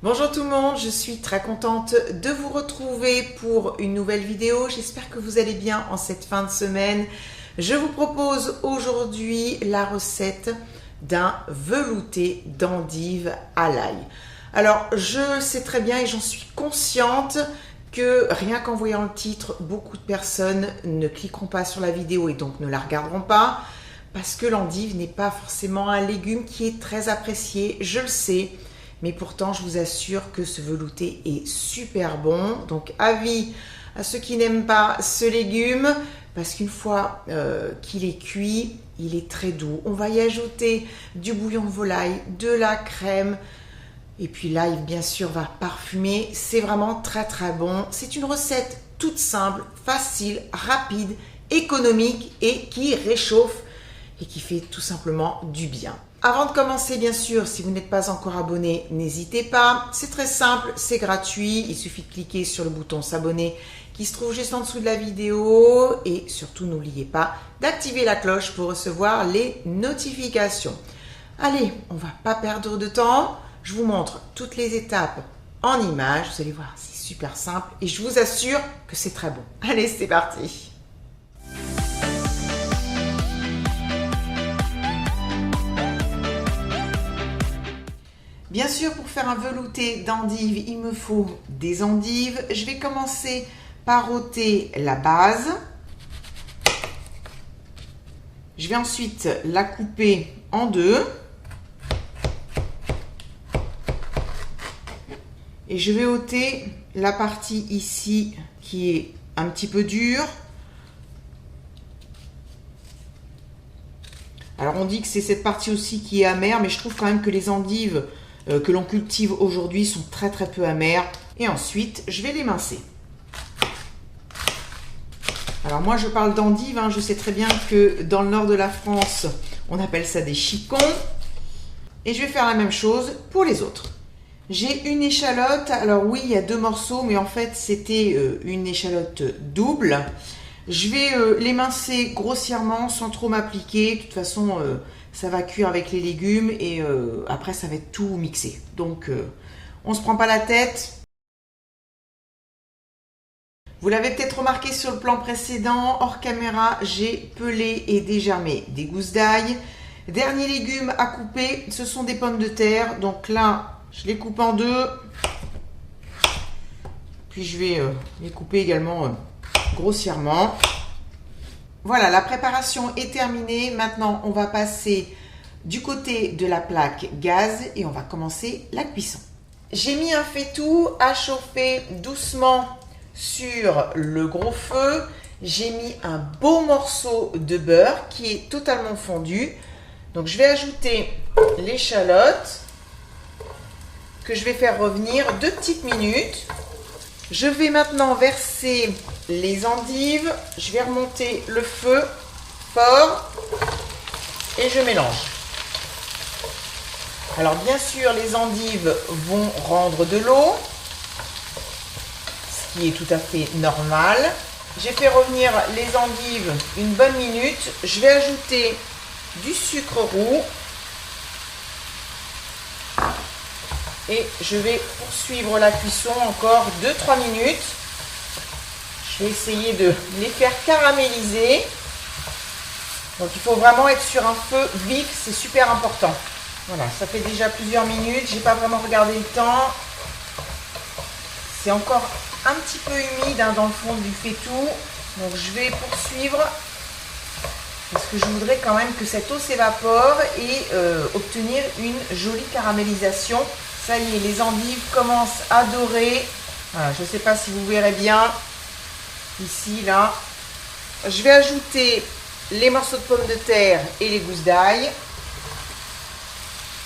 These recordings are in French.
Bonjour tout le monde, je suis très contente de vous retrouver pour une nouvelle vidéo. J'espère que vous allez bien en cette fin de semaine. Je vous propose aujourd'hui la recette d'un velouté d'endive à l'ail. Alors je sais très bien et j'en suis consciente que rien qu'en voyant le titre, beaucoup de personnes ne cliqueront pas sur la vidéo et donc ne la regarderont pas parce que l'endive n'est pas forcément un légume qui est très apprécié, je le sais. Mais pourtant, je vous assure que ce velouté est super bon. Donc, avis à ceux qui n'aiment pas ce légume, parce qu'une fois qu'il est cuit, il est très doux. On va y ajouter du bouillon de volaille, de la crème, et puis l'ail, bien sûr, va parfumer. C'est vraiment très, très bon. C'est une recette toute simple, facile, rapide, économique et qui réchauffe et qui fait tout simplement du bien. Avant de commencer, bien sûr, si vous n'êtes pas encore abonné, n'hésitez pas. C'est très simple, c'est gratuit. Il suffit de cliquer sur le bouton s'abonner qui se trouve juste en dessous de la vidéo. Et surtout, n'oubliez pas d'activer la cloche pour recevoir les notifications. Allez, on ne va pas perdre de temps. Je vous montre toutes les étapes en images. Vous allez voir, c'est super simple et je vous assure que c'est très bon. Allez, c'est parti. Bien sûr, pour faire un velouté d'endive, il me faut des endives. Je vais commencer par ôter la base. Je vais ensuite la couper en deux. Et je vais ôter la partie ici qui est un petit peu dure. Alors on dit que c'est cette partie aussi qui est amère, mais je trouve quand même que les endives que l'on cultive aujourd'hui sont très très peu amères. Et ensuite, je vais l'émincer. Alors moi, je parle d'endives. Je sais très bien que dans le nord de la France, on appelle ça des chicons. Et je vais faire la même chose pour les autres. J'ai une échalote. Alors oui, il y a deux morceaux, mais en fait, c'était une échalote double. Je vais l'émincer grossièrement sans trop m'appliquer. De toute façon, ça va cuire avec les légumes et après, ça va être tout mixé. Donc, on ne se prend pas la tête. Vous l'avez peut-être remarqué sur le plan précédent, hors caméra, j'ai pelé et dégermé des gousses d'ail. Dernier légume à couper, ce sont des pommes de terre. Donc là, je les coupe en deux. Puis je vais les couper également grossièrement. Voilà, la préparation est terminée. Maintenant, on va passer du côté de la plaque gaz et on va commencer la cuisson. J'ai mis un faitout à chauffer doucement sur le gros feu. J'ai mis un beau morceau de beurre qui est totalement fondu. Donc, je vais ajouter l'échalote que je vais faire revenir 2 petites minutes. Je vais maintenant verser les endives. Je vais remonter le feu fort et je mélange. Alors bien sûr, les endives vont rendre de l'eau, ce qui est tout à fait normal. J'ai fait revenir les endives une bonne minute. Je vais ajouter du sucre roux. Et je vais poursuivre la cuisson encore 2-3 minutes. Je vais essayer de les faire caraméliser. Donc il faut vraiment être sur un feu vif, c'est super important. Voilà, ça fait déjà plusieurs minutes, j'ai pas vraiment regardé le temps. C'est encore un petit peu humide dans le fond du faitout. Donc je vais poursuivre parce que je voudrais quand même que cette eau s'évapore et obtenir une jolie caramélisation. Ça y est, les endives commencent à dorer. Voilà, je ne sais pas si vous verrez bien. Ici, là. Je vais ajouter les morceaux de pommes de terre et les gousses d'ail.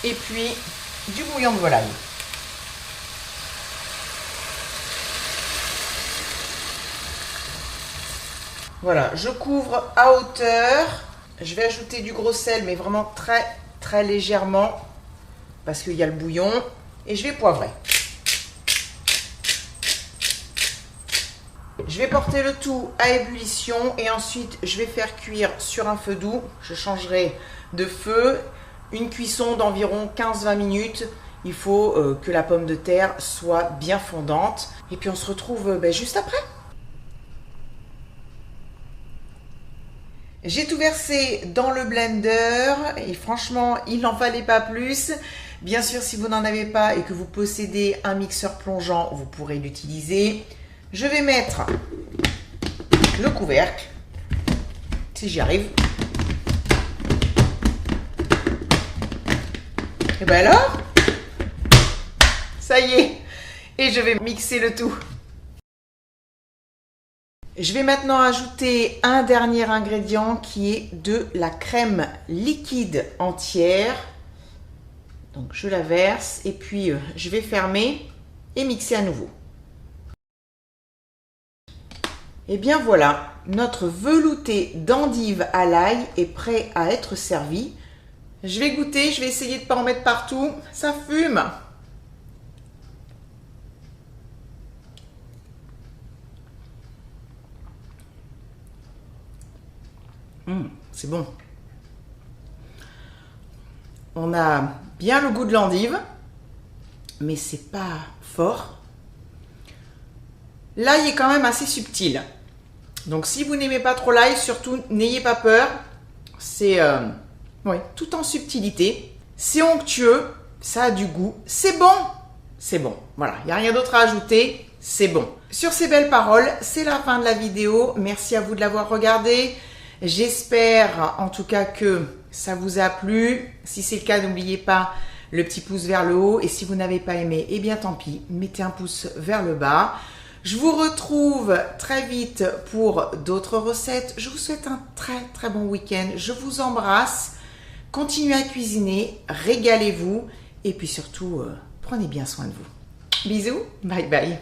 Et puis, du bouillon de volaille. Voilà, je couvre à hauteur. Je vais ajouter du gros sel, mais vraiment très, très légèrement. Parce qu'il y a le bouillon. Et je vais poivrer. Je vais porter le tout à ébullition et ensuite je vais faire cuire sur un feu doux. Je changerai de feu. Une cuisson d'environ 15-20 minutes. il faut que la pomme de terre soit bien fondante. Et puis on se retrouve juste après. J'ai tout versé dans le blender et franchement, il n'en fallait pas plus. Bien sûr, si vous n'en avez pas et que vous possédez un mixeur plongeant, vous pourrez l'utiliser. Je vais mettre le couvercle, si j'y arrive. Et bien alors, ça y est, et je vais mixer le tout. Je vais maintenant ajouter un dernier ingrédient qui est de la crème liquide entière. Donc je la verse et puis je vais fermer et mixer à nouveau. Et bien voilà, notre velouté d'endive à l'ail est prêt à être servi. Je vais goûter, je vais essayer de ne pas en mettre partout, ça fume. C'est bon. On a bien le goût de l'endive, mais c'est pas fort. L'ail est quand même assez subtil. Donc si vous n'aimez pas trop l'ail, surtout n'ayez pas peur. C'est tout en subtilité. C'est onctueux, ça a du goût. C'est bon. C'est bon. Voilà, il n'y a rien d'autre à ajouter. C'est bon. Sur ces belles paroles, c'est la fin de la vidéo. Merci à vous de l'avoir regardé. J'espère en tout cas que ça vous a plu. Si c'est le cas, n'oubliez pas le petit pouce vers le haut. Et si vous n'avez pas aimé, eh bien tant pis, mettez un pouce vers le bas. Je vous retrouve très vite pour d'autres recettes. Je vous souhaite un très bon week-end. Je vous embrasse. Continuez à cuisiner, régalez-vous. Et puis surtout, prenez bien soin de vous. Bisous, bye bye.